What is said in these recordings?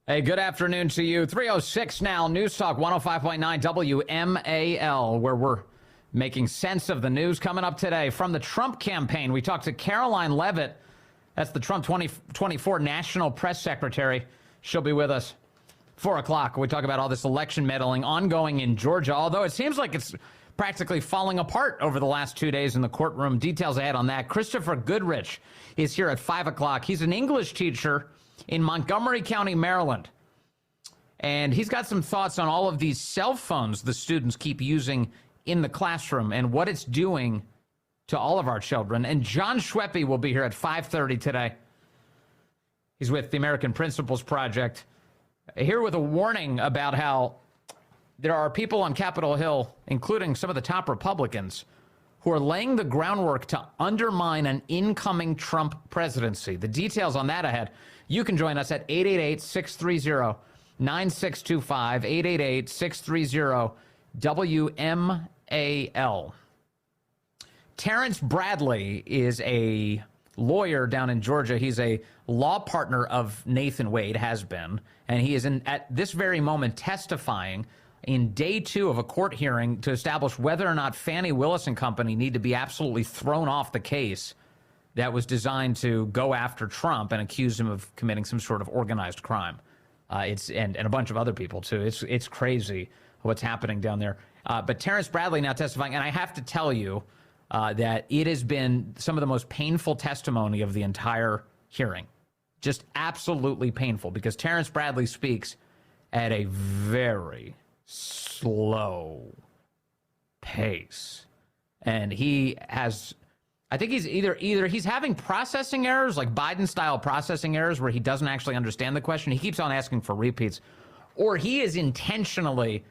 Hey, good afternoon to you. 306 now, News Talk 105.9 WMAL, where we're making sense of the news coming up today. From the Trump campaign, we talked to Caroline Leavitt. That's the Trump 2024 National Press Secretary. She'll be with us 4 o'clock. We talk about all this election meddling ongoing in Georgia, although it seems like it's practically falling apart over the last 2 days in the courtroom. Details ahead on that. Christopher Goodrich is here at 5 o'clock. He's an English teacher in Montgomery County, Maryland. And he's got some thoughts on all of these cell phones the students keep using in the classroom and what it's doing to all of our children. And John Schweppe will be here at 5:30 today. He's with the American Principles Project, here with a warning about how there are people on Capitol Hill, including some of the top Republicans, who are laying the groundwork to undermine an incoming Trump presidency. The details on that ahead. You can join us at 888-630-9625, 888-630-WMAL. Terrence Bradley is a lawyer down in Georgia. He's a law partner of Nathan Wade, has been, and he is at this very moment testifying in day 2 of a court hearing to establish whether or not Fani Willis and company need to be absolutely thrown off the case that was designed to go after Trump and accuse him of committing some sort of organized crime. And a bunch of other people, too. It's crazy what's happening down there. But Terrence Bradley now testifying, and I have to tell you that it has been some of the most painful testimony of the entire hearing. Just absolutely painful, because Terrence Bradley speaks at a very slow pace. And he has, I think he's either he's having processing errors, like Biden-style processing errors, where he doesn't actually understand the question. He keeps on asking for repeats, or he is intentionally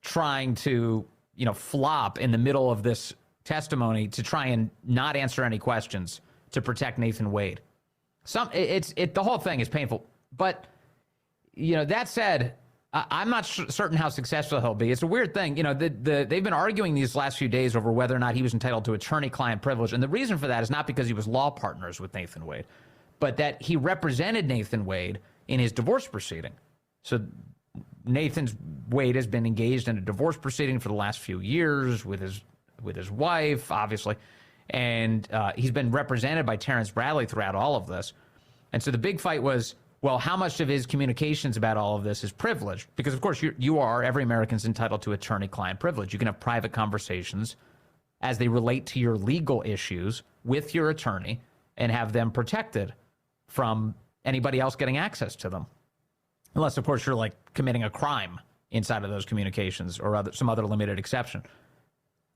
trying to, flop in the middle of this testimony to try and not answer any questions to protect Nathan Wade. The whole thing is painful. But, that said, I'm not certain how successful he'll be. It's a weird thing. They've been arguing these last few days over whether or not he was entitled to attorney-client privilege. And the reason for that is not because he was law partners with Nathan Wade, but that he represented Nathan Wade in his divorce proceeding. So Nathan Wade has been engaged in a divorce proceeding for the last few years with his wife, obviously. And he's been represented by Terrence Bradley throughout all of this. And so the big fight was, well, how much of his communications about all of this is privileged? Because, of course, every American's entitled to attorney-client privilege. You can have private conversations as they relate to your legal issues with your attorney and have them protected from anybody else getting access to them. Unless, of course, you're, committing a crime inside of those communications or some other limited exception.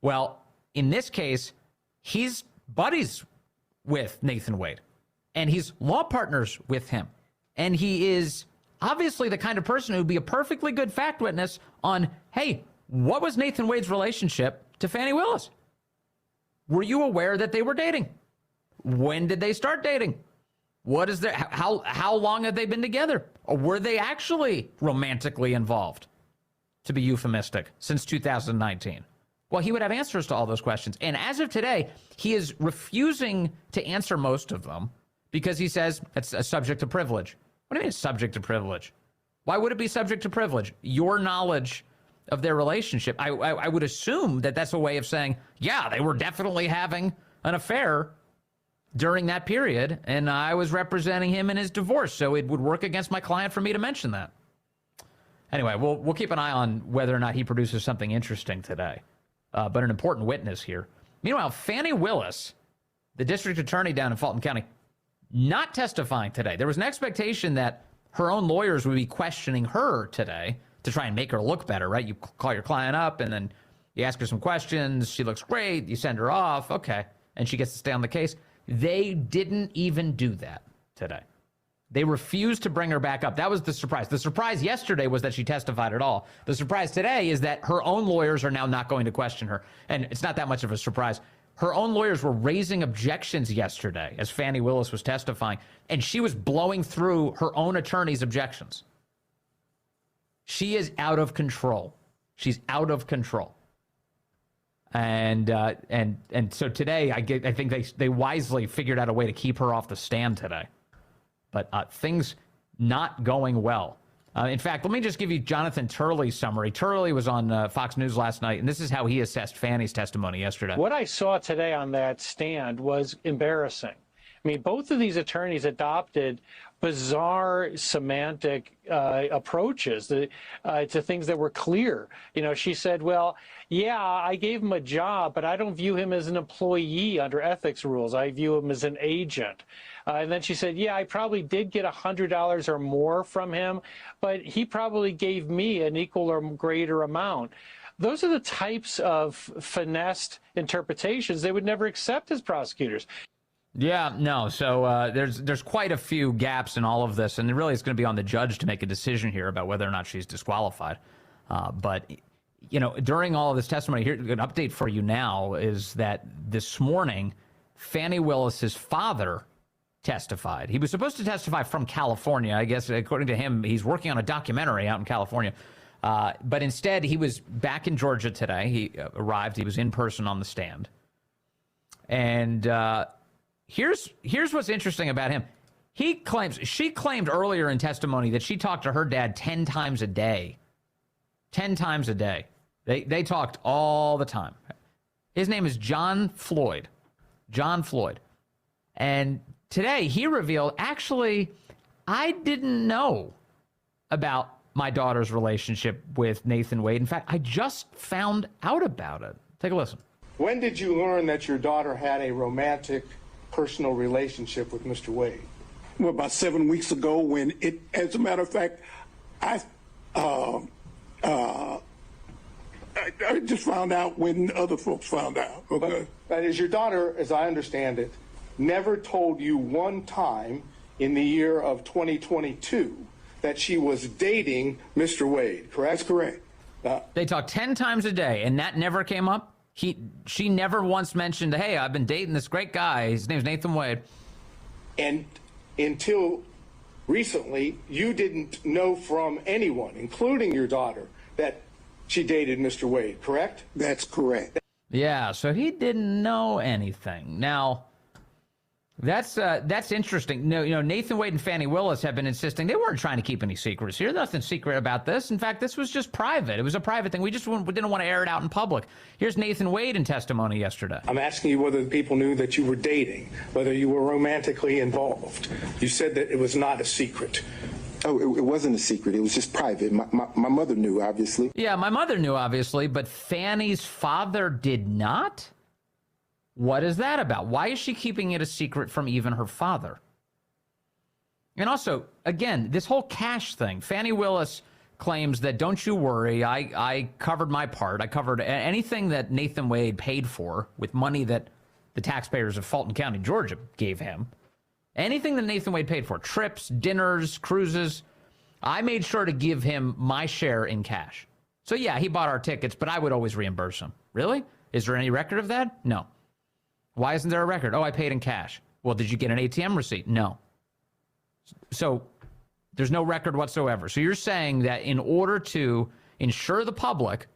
Well, in this case, he's buddies with Nathan Wade, and he's law partners with him. And he is obviously the kind of person who would be a perfectly good fact witness on, hey, what was Nathan Wade's relationship to Fani Willis? Were you aware that they were dating? When did they start dating? How long have they been together? Or were they actually romantically involved, to be euphemistic, since 2019? Well, he would have answers to all those questions. And as of today, he is refusing to answer most of them because he says it's a subject to privilege. What do you mean it's subject to privilege? Why would it be subject to privilege? Your knowledge of their relationship. I would assume that that's a way of saying, yeah, they were definitely having an affair during that period, and I was representing him in his divorce, so it would work against my client for me to mention that. Anyway, we'll keep an eye on whether or not he produces something interesting today. But an important witness here. Meanwhile, Fani Willis, the district attorney down in Fulton County, not testifying today. There was an expectation that her own lawyers would be questioning her today to try and make her look better, right? You call your client up and then you ask her some questions. She looks great. You send her off. Okay. And she gets to stay on the case. They didn't even do that today. They refused to bring her back up. That was the surprise. The surprise yesterday was that she testified at all. The surprise today is that her own lawyers are now not going to question her. And it's not that much of a surprise. Her own lawyers were raising objections yesterday as Fani Willis was testifying, and she was blowing through her own attorney's objections. She is out of control. She's out of control. And so today, I think they wisely figured out a way to keep her off the stand today. But things not going well In fact, let me just give you Jonathan Turley's summary. Turley was on Fox News last night, and this is how he assessed Fanni's testimony yesterday. What I saw today on that stand was embarrassing. I mean, both of these attorneys adopted bizarre semantic approaches to things that were clear. You know, she said, well, yeah, I gave him a job, but I don't view him as an employee under ethics rules. I view him as an agent. And then she said, yeah, I probably did get $100 or more from him, but he probably gave me an equal or greater amount. Those are the types of finessed interpretations they would never accept as prosecutors. Yeah, no. So there's quite a few gaps in all of this, and really it's going to be on the judge to make a decision here about whether or not she's disqualified. But, you know, during all of this testimony, here an update for you now is that this morning, Fani Willis's father testified. He was supposed to testify from California. I guess, according to him, he's working on a documentary out in California. But instead, he was back in Georgia today. He arrived. He was in person on the stand. And here's what's interesting about him. She claimed earlier in testimony that she talked to her dad 10 times a day. 10 times a day. They talked all the time. His name is John Floyd. John Floyd. And today he revealed, actually, I didn't know about my daughter's relationship with Nathan Wade. In fact, I just found out about it. Take a listen. When did you learn that your daughter had a romantic, personal relationship with Mr. Wade? Well, about 7 weeks ago, when it, as a matter of fact, I just found out when other folks found out. Okay. But is your daughter, as I understand it, never told you one time in the year of 2022 that she was dating Mr. Wade, correct? That's correct. They talked 10 times a day, and that never came up? She never once mentioned, hey, I've been dating this great guy. His name's Nathan Wade. And until recently, you didn't know from anyone, including your daughter, that she dated Mr. Wade, correct? That's correct. Yeah, so he didn't know anything. Now, that's interesting. No, you know, Nathan Wade and Fani Willis have been insisting they weren't trying to keep any secrets here. Nothing secret about this. In fact, this was just private. It was a private thing. We didn't want to air it out in public. Here's Nathan Wade in testimony yesterday. I'm asking you whether people knew that you were dating, whether you were romantically involved. You said that it was not a secret. Oh, it wasn't a secret. It was just private. My mother knew, obviously. Yeah, my mother knew, obviously, but Fanny's father did not? What is that about? Why is she keeping it a secret from even her father? And also, again, this whole cash thing. Fani Willis claims that, don't you worry, I covered my part. I covered anything that Nathan Wade paid for with money that the taxpayers of Fulton County, Georgia gave him. Anything that Nathan Wade paid for, trips, dinners, cruises, I made sure to give him my share in cash. So yeah, he bought our tickets, but I would always reimburse him. Really? Is there any record of that? No. Why isn't there a record? Oh, I paid in cash. Well, did you get an ATM receipt? No. So there's no record whatsoever. So you're saying that in order to ensure the public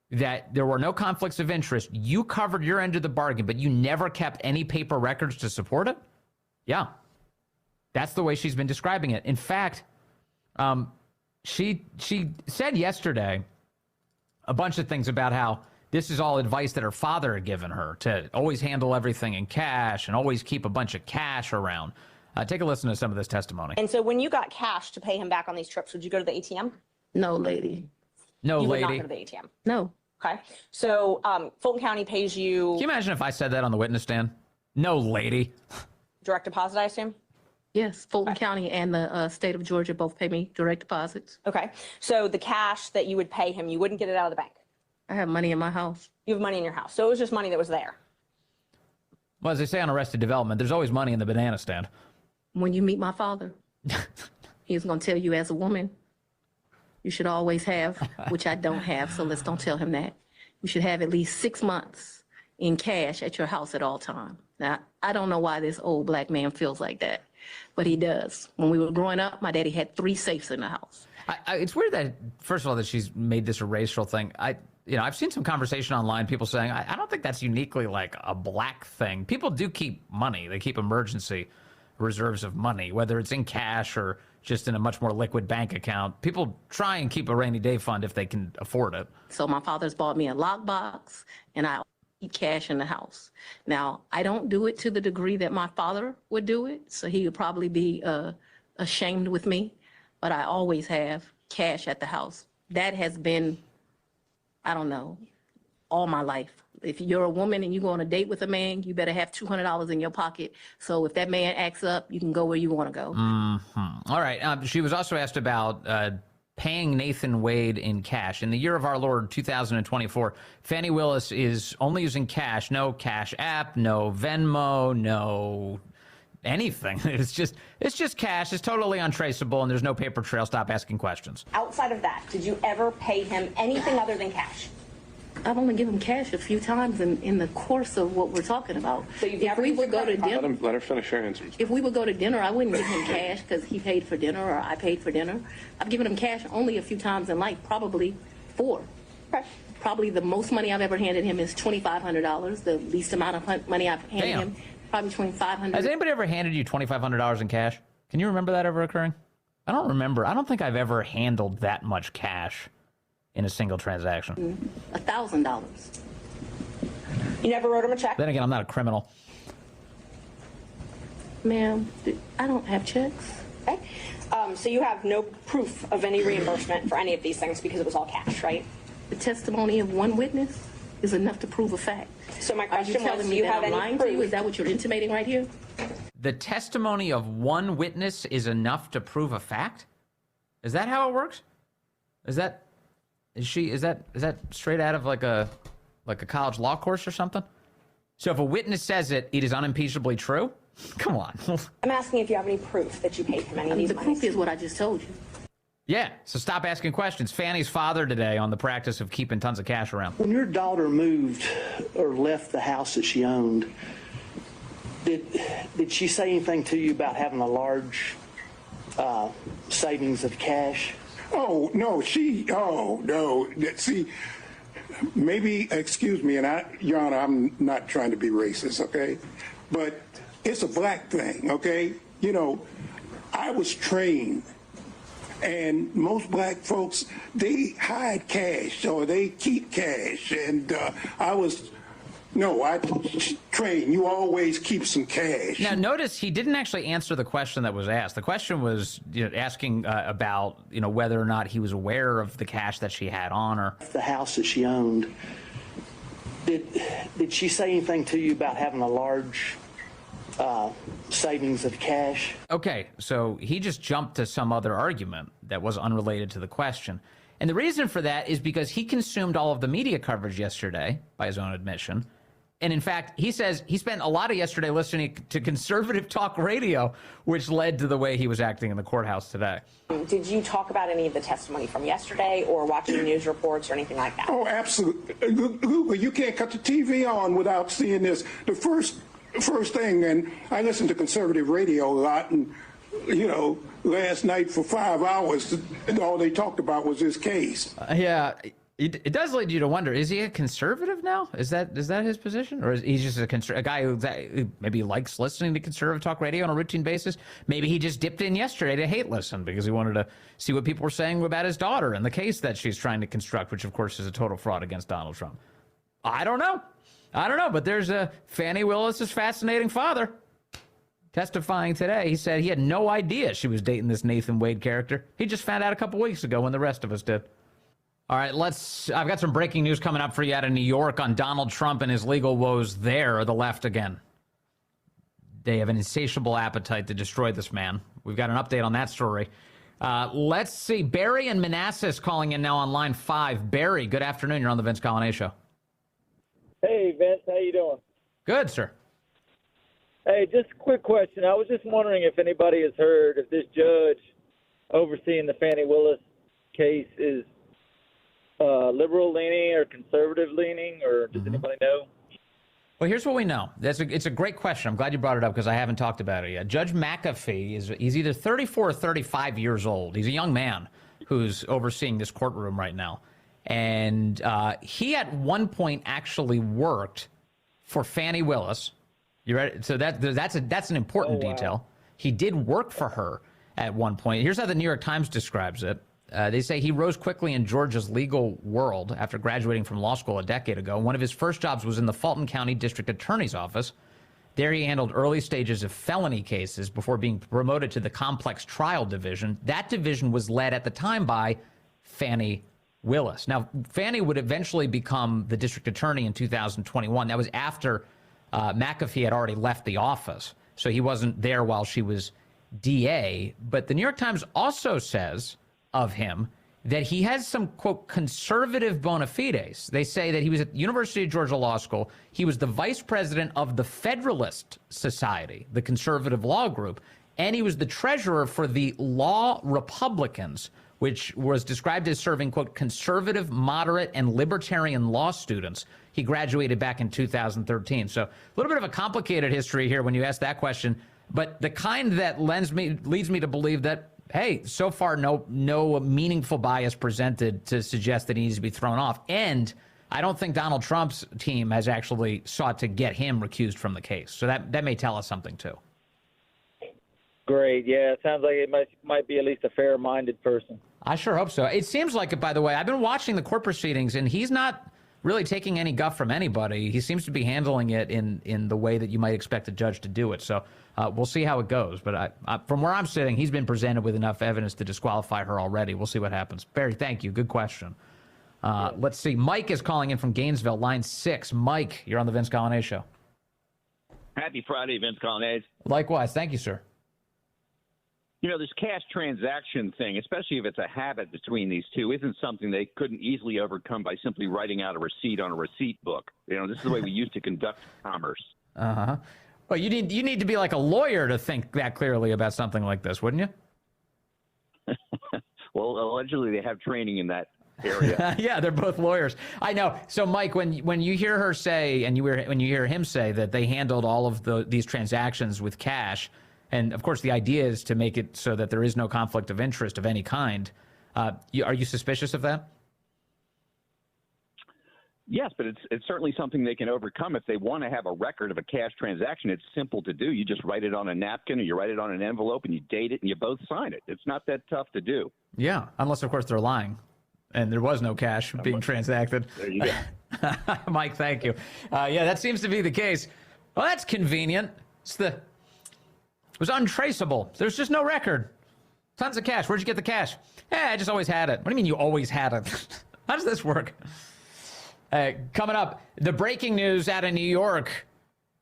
that there were no conflicts of interest, you covered your end of the bargain, but you never kept any paper records to support it? Yeah. That's the way she's been describing it. In fact, she said yesterday a bunch of things about how this is all advice that her father had given her, to always handle everything in cash and always keep a bunch of cash around. Take a listen to some of this testimony. And so when you got cash to pay him back on these trips, would you go to the ATM? No, lady. No, You would lady. not go to the ATM? No. Okay. So Fulton County pays you Can you imagine if I said that on the witness stand? No, lady. direct deposit, I assume? Yes, Fulton County and the state of Georgia both pay me direct deposits. Okay. So the cash that you would pay him, you wouldn't get it out of the bank? I have money in my house. You have money in your house. So it was just money that was there. Well, as they say on Arrested Development, there's always money in the banana stand. When you meet my father, he's going to tell you as a woman, you should always have, which I don't have, so let's don't tell him that. You should have at least 6 months in cash at your house at all times. Now, I don't know why this old black man feels like that, but he does. When we were growing up, my daddy had 3 safes in the house. It's weird that, first of all, that she's made this a racial thing. I've seen some conversation online, people saying, I don't think that's uniquely like a black thing. People do keep money. They keep emergency reserves of money, whether it's in cash or just in a much more liquid bank account. People try and keep a rainy day fund if they can afford it. So my father's bought me a lockbox, and I keep cash in the house. Now, I don't do it to the degree that my father would do it, so he would probably be ashamed with me, but I always have cash at the house. That has been, I don't know, all my life. If you're a woman and you go on a date with a man, you better have $200 in your pocket. So if that man acts up, you can go where you want to go. All right. She was also asked about paying Nathan Wade in cash. In the year of our Lord 2024, Fani Willis is only using cash, no Cash App, no Venmo, no anything. It's just cash. It's totally untraceable, and there's no paper trail. Stop asking questions. Outside of that, did you ever pay him anything other than cash? I've only given him cash a few times in the course of what we're talking about. So you've if never we used would go to credit card? dinner, Let her finish her answer. if we would go to dinner, I wouldn't give him cash because he paid for dinner or I paid for dinner. I've given him cash only a few times in life, probably 4. Okay. Probably the most money I've ever handed him is $2,500. The least amount of money I've handed him, probably $2,500. Has anybody ever handed you $2,500 in cash? Can you remember that ever occurring? I don't remember. I don't think I've ever handled that much cash in a single transaction. $1,000. You never wrote him a check? Then again, I'm not a criminal. Ma'am, I don't have checks. Okay. So you have no proof of any reimbursement for any of these things because it was all cash, right? The testimony of one witness is enough to prove a fact. So my Are you question was, telling do me you that have I'm any lying to you? proof? Is that what you're intimating right here? The testimony of one witness is enough to prove a fact? Is that how it works? Is that straight out of like a college law course or something? So if a witness says it, it is unimpeachably true? Come on. I'm asking if you have any proof that you paid him any of these The monies. proof is what I just told you. Yeah, so stop asking questions. Fanny's father today on the practice of keeping tons of cash around. When your daughter moved or left the house that she owned, did she say anything to you about having a large savings of cash? Oh, no, no. See, maybe, excuse me, and Your Honor, I'm not trying to be racist, okay? But it's a black thing, okay? You know, I was trained, and most black folks, they hide cash or they keep cash. And I trained, you always keep some cash. Now, notice he didn't actually answer the question that was asked. The question was asking about whether or not he was aware of the cash that she had on her. The house that she owned, did she say anything to you about having a large savings of cash? Okay, so he just jumped to some other argument that was unrelated to the question. And the reason for that is because he consumed all of the media coverage yesterday, by his own admission. And in fact, he says he spent a lot of yesterday listening to conservative talk radio, which led to the way he was acting in the courthouse today. Did you talk about any of the testimony from yesterday or watching news reports or anything like that? Oh, absolutely. Look, you can't cut the TV on without seeing this. The first thing, and I listen to conservative radio a lot, and, last night for 5 hours, all they talked about was this case. Yeah, it does lead you to wonder, is he a conservative now? Is that his position? Or is he just a guy who maybe likes listening to conservative talk radio on a routine basis? Maybe he just dipped in yesterday to hate listen because he wanted to see what people were saying about his daughter and the case that she's trying to construct, which, of course, is a total fraud against Donald Trump. I don't know, but there's Fani Willis's fascinating father testifying today. He said he had no idea she was dating this Nathan Wade character. He just found out a couple weeks ago when the rest of us did. All right, I've got some breaking news coming up for you out of New York on Donald Trump and his legal woes there, the left again. They have an insatiable appetite to destroy this man. We've got an update on that story. Let's see. Barry and Manassas calling in now on line 5. Barry, good afternoon. You're on the Vince Coglianese Show. Hey, Vince. How you doing? Good, sir. Hey, just a quick question. I was just wondering if anybody has heard if this judge overseeing the Fani Willis case is liberal leaning or conservative leaning, or does anybody know? Well, here's what we know. It's a great question. I'm glad you brought it up because I haven't talked about it yet. Judge McAfee he's either 34 or 35 years old. He's a young man who's overseeing this courtroom right now. And he at one point actually worked for Fani Willis. You ready? So that's an important detail. he did work for her at one point. Here's how the New York Times describes it. They say he rose quickly in Georgia's legal world after graduating from law school a decade ago. One of his first jobs was in the Fulton County District Attorney's Office. There he handled early stages of felony cases before being promoted to the Complex Trial Division. That division was led at the time by Fani Willis. Now, Fanni would eventually become the district attorney in 2021. That was after McAfee had already left the office, so he wasn't there while she was DA. But the New York Times also says of him that he has some, quote, conservative bona fides. They say that he was at the University of Georgia Law School. He was the vice president of the Federalist Society, the conservative law group, and he was the treasurer for the Law Republicans, which was described as serving, quote, conservative, moderate, and libertarian law students. He graduated back in 2013. So a little bit of a complicated history here when you ask that question, but the kind that leads me to believe that, hey, so far no meaningful bias presented to suggest that he needs to be thrown off. And I don't think Donald Trump's team has actually sought to get him recused from the case. So that may tell us something, too. Great. Yeah, it sounds like it might be at least a fair-minded person. I sure hope so. It seems like it, by the way. I've been watching the court proceedings, and he's not really taking any guff from anybody. He seems to be handling it in the way that you might expect a judge to do it. So we'll see how it goes. But from where I'm sitting, he's been presented with enough evidence to disqualify her already. We'll see what happens. Barry, thank you. Good question. Let's see. Mike is calling in from Gainesville, line 6. Mike, you're on the Vince Coglianese Show. Happy Friday, Vince Coglianese. Likewise. Thank you, sir. You know, this cash transaction thing, especially if it's a habit between these two, isn't something they couldn't easily overcome by simply writing out a receipt on a receipt book. You know, this is the way we used to conduct commerce. Uh-huh. Well, you need to be like a lawyer to think that clearly about something like this, wouldn't you? Well, allegedly they have training in that area. Yeah, they're both lawyers. I know. So, Mike, when you hear her say, and when you hear him say that they handled all of these transactions with cash, and of course the idea is to make it so that there is no conflict of interest of any kind, are you suspicious of that? Yes, but it's certainly something they can overcome. If they want to have a record of a cash transaction, it's simple to do. You just write it on a napkin or you write it on an envelope and you date it and you both sign it. It's not that tough to do. Yeah, unless, of course, they're lying and there was no cash being transacted. There you go. Mike, thank you. Yeah, that seems to be the case. Well, that's convenient. It was untraceable. There's just no record. Tons of cash. Where'd you get the cash? I just always had it. What do you mean you always had it? How does this work? Coming up, the breaking news out of New York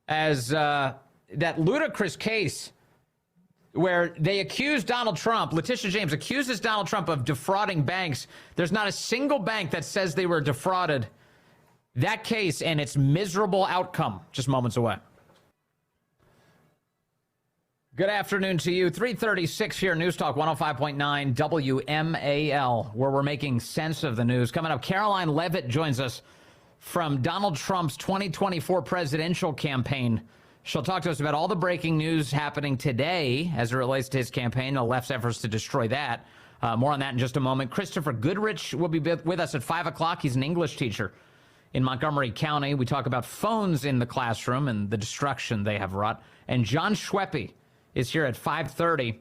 as that ludicrous case where they accused Donald Trump, Letitia James accuses Donald Trump of defrauding banks. There's not a single bank that says they were defrauded. That case and its miserable outcome just moments away. Good afternoon to you. 3:36 here, News Talk 105.9 WMAL, where we're making sense of the news. Coming up, Caroline Levitt joins us from Donald Trump's 2024 presidential campaign. She'll talk to us about all the breaking news happening today as it relates to his campaign, the left's efforts to destroy that. More on that in just a moment. Christopher Goodrich will be with us at 5 o'clock. He's an English teacher in Montgomery County. We talk about phones in the classroom and the destruction they have wrought. And John Schweppe is here at 5:30.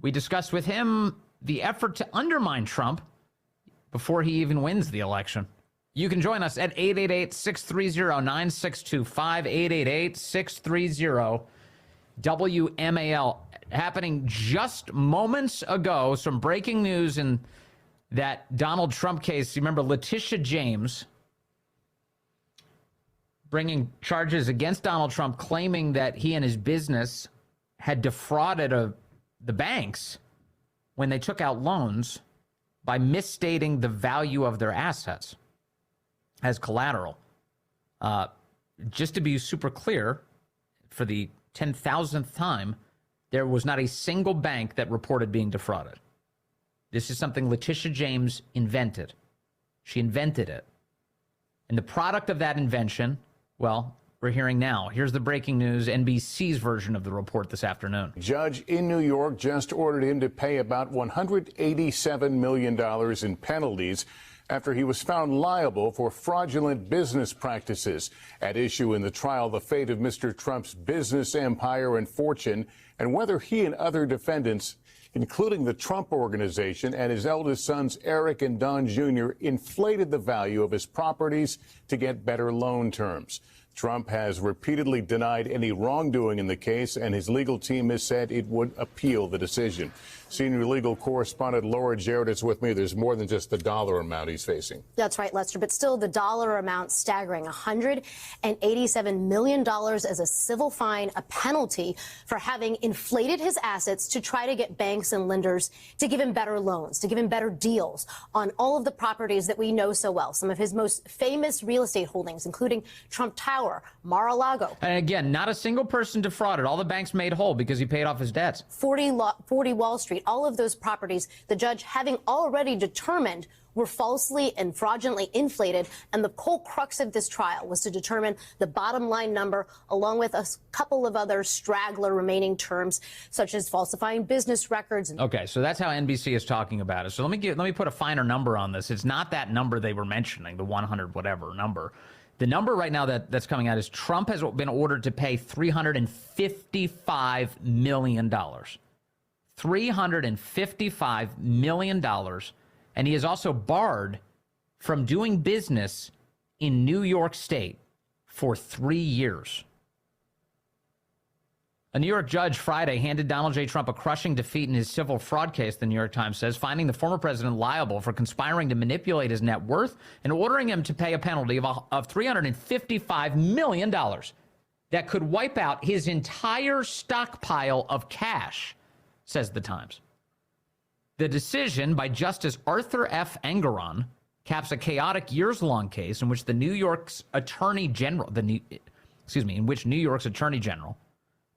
We discussed with him the effort to undermine Trump before he even wins the election. You can join us at 888-630-9625, 888-630-WMAL. Happening just moments ago, some breaking news in that Donald Trump case. You remember Letitia James bringing charges against Donald Trump, claiming that he and his business had defrauded the banks when they took out loans by misstating the value of their assets as collateral. Just to be super clear, for the 10,000th time, there was not a single bank that reported being defrauded. This is something Letitia James invented. She invented it. And the product of that invention, well, we're hearing now. Here's the breaking news, NBC's version of the report this afternoon. Judge in New York just ordered him to pay about $187 million in penalties after he was found liable for fraudulent business practices. At issue in the trial, the fate of Mr. Trump's business empire and fortune, and whether he and other defendants, including the Trump Organization and his eldest sons, Eric and Don Jr., inflated the value of his properties to get better loan terms. Trump has repeatedly denied any wrongdoing in the case, and his legal team has said it would appeal the decision. Senior legal correspondent Laura Jarrett is with me. There's more than just the dollar amount he's facing. That's right, Lester, but still the dollar amount staggering. $187 million as a civil fine, a penalty for having inflated his assets to try to get banks and lenders to give him better loans, to give him better deals on all of the properties that we know so well. Some of his most famous real estate holdings, including Trump Tower, Mar-a-Lago. And again, not a single person defrauded. All the banks made whole because he paid off his debts. 40 Wall Street, all of those properties, the judge having already determined were falsely and fraudulently inflated. And the whole crux of this trial was to determine the bottom line number, along with a couple of other straggler remaining terms, such as falsifying business records. Okay, so that's how NBC is talking about it. So let me put a finer number on this. It's not that number they were mentioning, the 100 whatever number. The number right now that's coming out is Trump has been ordered to pay $355 million. $355 million. And he is also barred from doing business in New York State for 3 years. A New York judge Friday handed Donald J. Trump a crushing defeat in his civil fraud case, the New York Times says, finding the former president liable for conspiring to manipulate his net worth and ordering him to pay a penalty of $355 million that could wipe out his entire stockpile of cash, says the Times. The decision by Justice Arthur F. Engoron caps a chaotic years-long case in which New York's Attorney General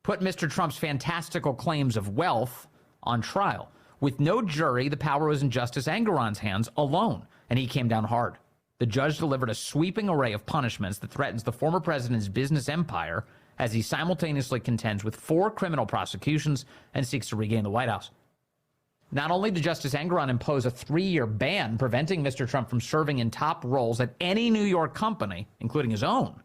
put Mr. Trump's fantastical claims of wealth on trial. With no jury, the power was in Justice Engoron's hands alone, and he came down hard. The judge delivered a sweeping array of punishments that threatens the former president's business empire as he simultaneously contends with 4 criminal prosecutions and seeks to regain the White House. Not only did Justice Engoron impose a 3-year ban preventing Mr. Trump from serving in top roles at any New York company, including his own,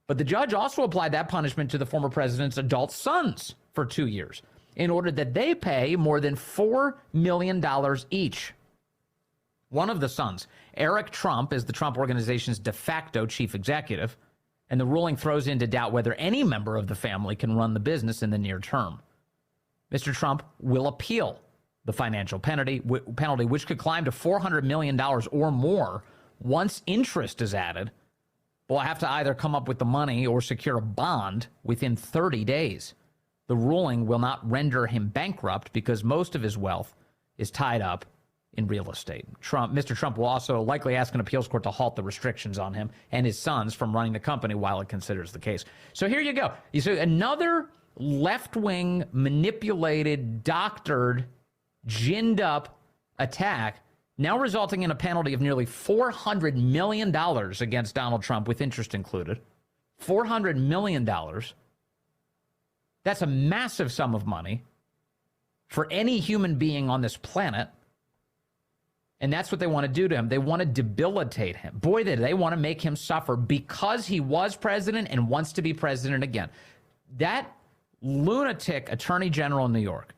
but the judge also applied that punishment to the former president's adult sons for 2 years in order that they pay more than $4 million each. One of the sons, Eric Trump, is the Trump Organization's de facto chief executive, and the ruling throws into doubt whether any member of the family can run the business in the near term. Mr. Trump will appeal the financial penalty, which could climb to $400 million or more once interest is added. Will have to either come up with the money or secure a bond within 30 days. The ruling will not render him bankrupt because most of his wealth is tied up in real estate. Mr. Trump will also likely ask an appeals court to halt the restrictions on him and his sons from running the company while it considers the case. So here you go. You see another left-wing, manipulated, doctored, ginned up attack, now resulting in a penalty of nearly $400 million against Donald Trump, with interest included. $400 million. That's a massive sum of money for any human being on this planet. And that's what they want to do to him. They want to debilitate him. Boy, they want to make him suffer because he was president and wants to be president again. That lunatic attorney general in New York,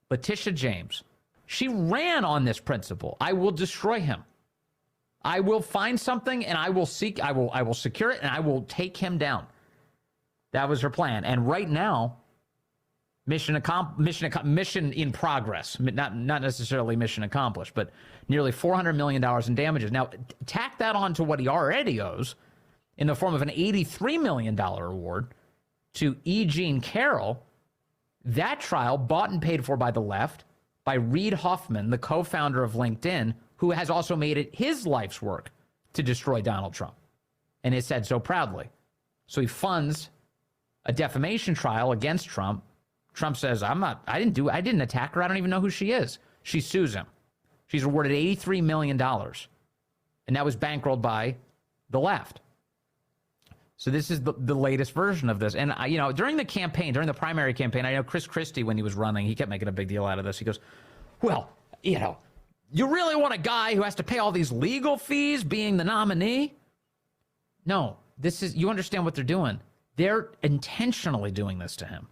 Letitia James, she ran on this principle. I will destroy him. I will find something and I will secure it and I will take him down. That was her plan. And right now, mission in progress. Not necessarily mission accomplished, but nearly $400 million in damages. Now, tack that on to what he already owes in the form of an $83 million award to E. Jean Carroll. That trial, bought and paid for by the left, by Reid Hoffman, the co-founder of LinkedIn, who has also made it his life's work to destroy Donald Trump, and has said so proudly. So he funds a defamation trial against Trump. Trump says, I didn't attack her. I don't even know who she is. She sues him. She's awarded $83 million. And that was bankrolled by the left. So this is the latest version of this. And, during the primary campaign, I know Chris Christie, when he was running, he kept making a big deal out of this. He goes, well, You really want a guy who has to pay all these legal fees being the nominee? No, you understand what they're doing. They're intentionally doing this to him.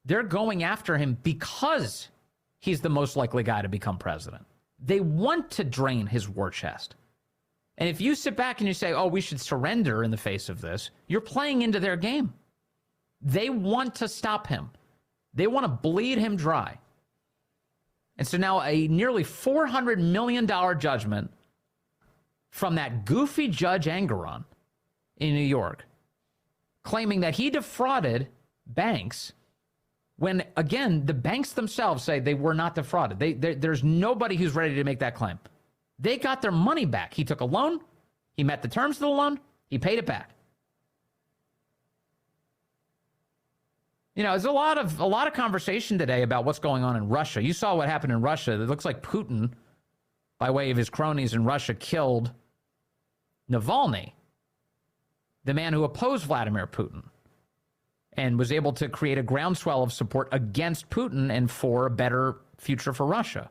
They're going after him because he's the most likely guy to become president. They want to drain his war chest. And if you sit back and you say, oh, we should surrender in the face of this, you're playing into their game. They want to stop him. They want to bleed him dry. And so now a nearly $400 million judgment from that goofy Judge Engoron in New York, claiming that he defrauded banks when, again, the banks themselves say they were not defrauded. There's nobody who's ready to make that claim. They got their money back. He took a loan. He met the terms of the loan. He paid it back. You know, there's a lot of conversation today about what's going on in Russia. You saw what happened in Russia. It looks like Putin, by way of his cronies in Russia, killed Navalny, the man who opposed Vladimir Putin, and was able to create a groundswell of support against Putin and for a better future for Russia.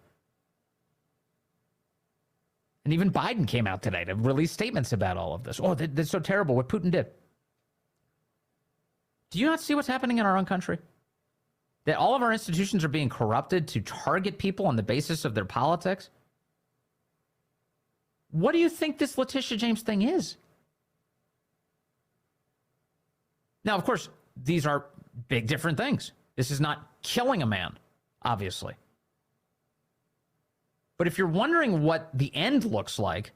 And even Biden came out today to release statements about all of this. Oh, that's so terrible what Putin did. Do you not see what's happening in our own country? That all of our institutions are being corrupted to target people on the basis of their politics? What do you think this Letitia James thing is? Now, of course, these are big different things. This is not killing a man, obviously. But if you're wondering what the end looks like,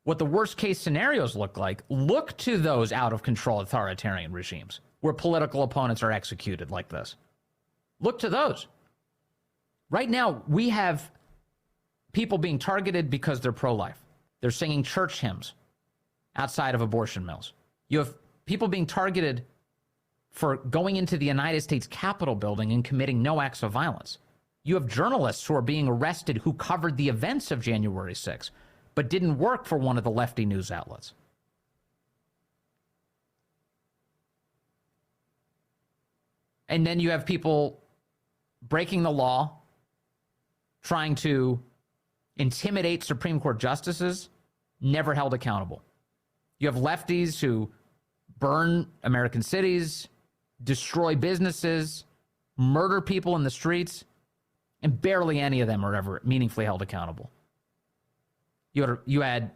what the worst case scenarios look like, look to those out of control authoritarian regimes where political opponents are executed like this. Look to those. Right now, we have people being targeted because they're pro-life. They're singing church hymns outside of abortion mills. You have people being targeted for going into the United States Capitol building and committing no acts of violence. You have journalists who are being arrested who covered the events of January 6th, but didn't work for one of the lefty news outlets. And then you have people breaking the law, trying to intimidate Supreme Court justices, never held accountable. You have lefties who burn American cities, destroy businesses, murder people in the streets, and barely any of them are ever meaningfully held accountable. You had,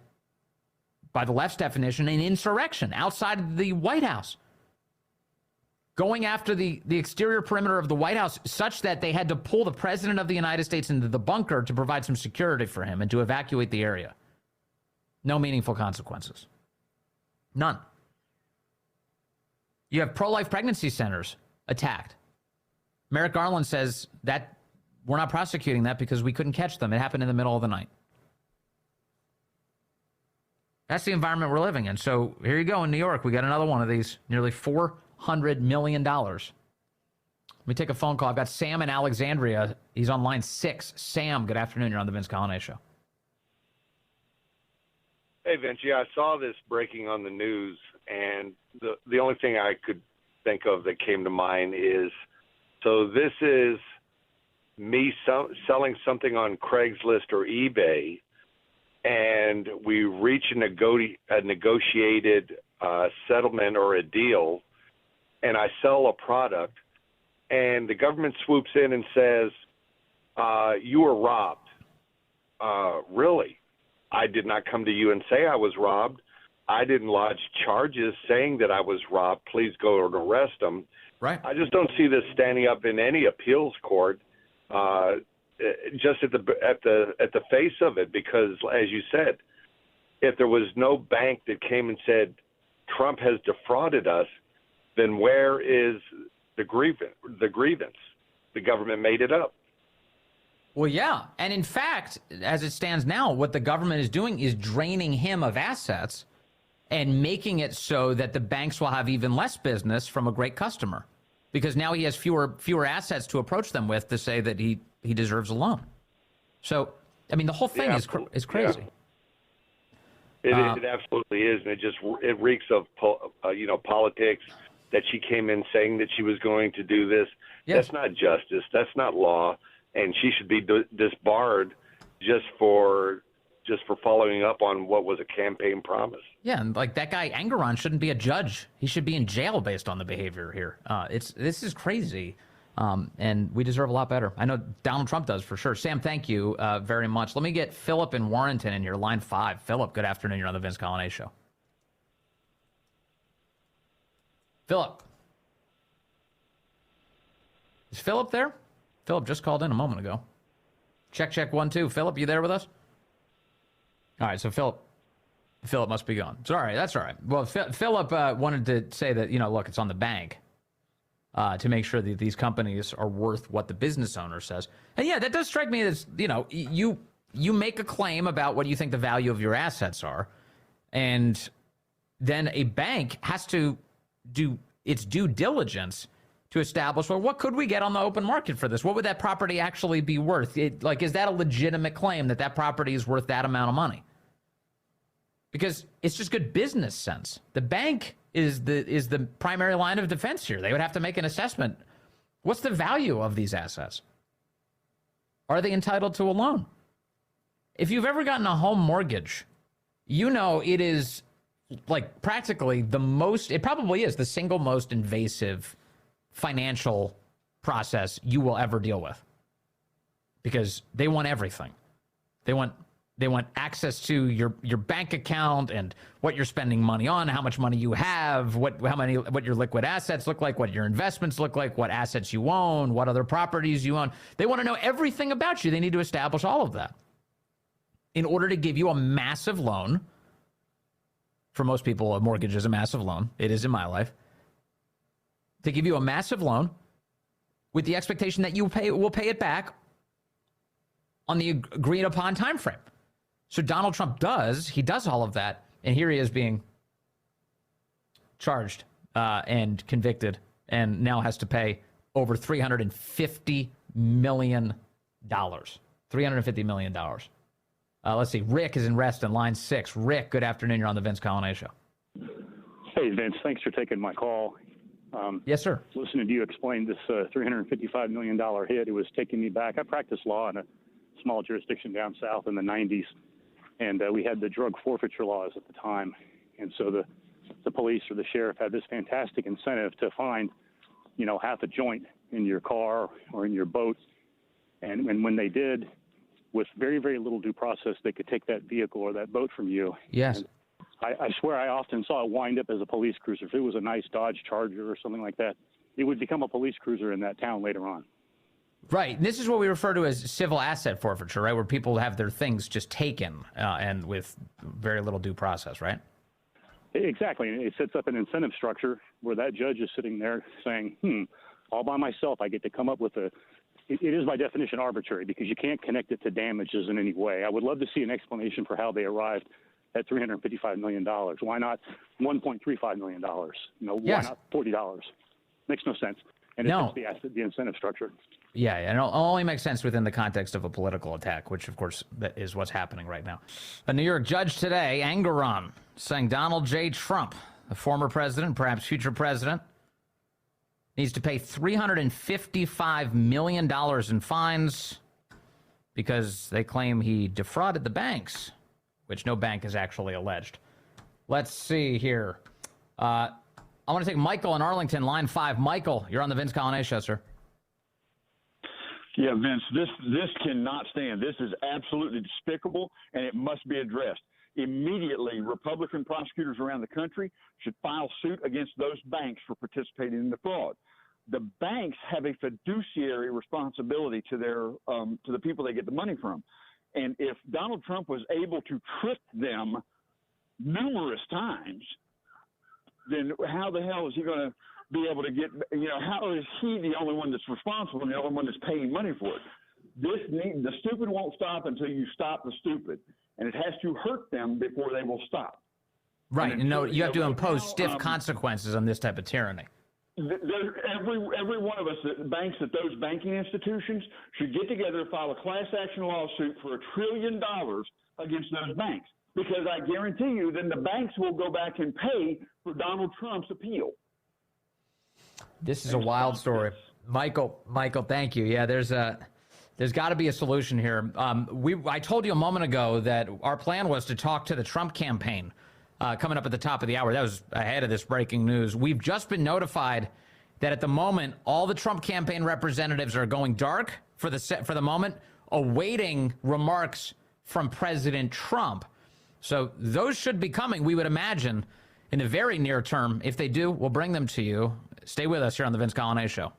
by the left's definition, an insurrection outside of the White House, going after the exterior perimeter of the White House such that they had to pull the president of the United States into the bunker to provide some security for him and to evacuate the area. No meaningful consequences. None. You have pro-life pregnancy centers attacked. Merrick Garland says that we're not prosecuting that because we couldn't catch them. It happened in the middle of the night. That's the environment we're living in. So here you go in New York. We got another one of these, nearly $400 million. Let me take a phone call. I've got Sam in Alexandria. He's on line 6. Sam, good afternoon. You're on the Vince Coglianese Show. Hey, Vince. Yeah, I saw this breaking on the news, and the only thing I could think of that came to mind is, so this is me selling something on Craigslist or eBay, and we reach a negotiated settlement or a deal, and I sell a product, and the government swoops in and says, you were robbed. Really? I did not come to you and say I was robbed. I didn't lodge charges saying that I was robbed. Please go and arrest them. Right. I just don't see this standing up in any appeals court. Just at the face of it, because as you said, if there was no bank that came and said Trump has defrauded us, then where is the grievance? The government made it up. Well, yeah. And in fact, as it stands now, what the government is doing is draining him of assets and making it so that the banks will have even less business from a great customer, because now he has fewer assets to approach them with to say that he deserves a loan. So, I mean, the whole thing is crazy. Yeah. It absolutely is, and it reeks of politics. That she came in saying that she was going to do this. Yes. That's not justice. That's not law. and she should be disbarred just for following up on what was a campaign promise. Yeah, and like that guy Engeron shouldn't be a judge. He should be in jail based on the behavior here. This is crazy, and we deserve a lot better. I know Donald Trump does for sure. Sam, thank you very much. Let me get Philip in Warrenton in your line 5. Philip, good afternoon. You're on the Vince Coglianese Show. Philip. Is Philip there? Philip just called in a moment ago. Check 1 2. Philip, you there with us? All right, so Philip must be gone. Sorry, that's all right. Well, Philip wanted to say that, look, it's on the bank to make sure that these companies are worth what the business owner says. And yeah, that does strike me as, you make a claim about what you think the value of your assets are, and then a bank has to do its due diligence to establish, well, what could we get on the open market for this? What would that property actually be worth? Is that a legitimate claim that property is worth that amount of money? Because it's just good business sense. The bank is the primary line of defense here. They would have to make an assessment. What's the value of these assets? Are they entitled to a loan? If you've ever gotten a home mortgage, it is like practically it probably is the single most invasive financial process you will ever deal with, because they want everything. They want access to your bank account and what you're spending money on, how much money you have, what your liquid assets look like, what your investments look like, what assets you own, what other properties you own. They want to know everything about you. They need to establish all of that in order to give you a massive loan. For most people, a mortgage is a massive loan. It is in my life. To give you a massive loan with the expectation that you will pay it back on the agreed upon time frame. So Donald Trump does all of that, and here he is being charged and convicted, and now has to pay over $350 million. $350 million. Let's see. Rick is in Reston, line 6. Rick, good afternoon. You're on the Vince Coglianese Show. Hey, Vince. Thanks for taking my call. Yes, sir. Listening to you explain this $355 million hit, it was taking me back. I practiced law in a small jurisdiction down south in the 90s, and we had the drug forfeiture laws at the time. And so the police or the sheriff had this fantastic incentive to find, half a joint in your car or in your boat. And when they did, with very, very little due process, they could take that vehicle or that boat from you. Yes. And I swear I often saw it wind up as a police cruiser. If it was a nice Dodge Charger or something like that, it would become a police cruiser in that town later on. Right. And this is what we refer to as civil asset forfeiture, right? Where people have their things just taken and with very little due process, right? Exactly. And it sets up an incentive structure where that judge is sitting there saying, all by myself, I get to come up with it is by definition arbitrary because you can't connect it to damages in any way. I would love to see an explanation for how they arrived at $355 million. Why not $1.35 million? Why not $40? Makes no sense. And it's the incentive structure. Yeah, and it'll only make sense within the context of a political attack, which, of course, that is what's happening right now. A New York judge today, Engeron, saying Donald J. Trump, the former president, perhaps future president, needs to pay $355 million in fines because they claim he defrauded the banks, which no bank has actually alleged. Let's see here. I want to take Michael in Arlington, line 5. Michael, you're on the Vince Coglianese Show, sir. Yeah, Vince, this cannot stand. This is absolutely despicable, and it must be addressed. Immediately, Republican prosecutors around the country should file suit against those banks for participating in the fraud. The banks have a fiduciary responsibility to their to the people they get the money from. And if Donald Trump was able to trick them numerous times, then how the hell is he going to be able to get, how is he the only one that's responsible and the only one that's paying money for it? The stupid won't stop until you stop the stupid, and it has to hurt them before they will stop. Right, and you have to impose stiff consequences on this type of tyranny. Every one of us that banks at those banking institutions should get together and file a class action lawsuit for $1 trillion against those banks, because I guarantee you then the banks will go back and pay for Donald Trump's appeal. This is a wild story. Michael, thank you. Yeah, there's There's got to be a solution here. I told you a moment ago that our plan was to talk to the Trump campaign coming up at the top of the hour. That was ahead of this breaking news. We've just been notified that at the moment, all the Trump campaign representatives are going dark for the moment, awaiting remarks from President Trump. So those should be coming, we would imagine, in the very near term. If they do, we'll bring them to you. Stay with us here on the Vince Coglianese Show.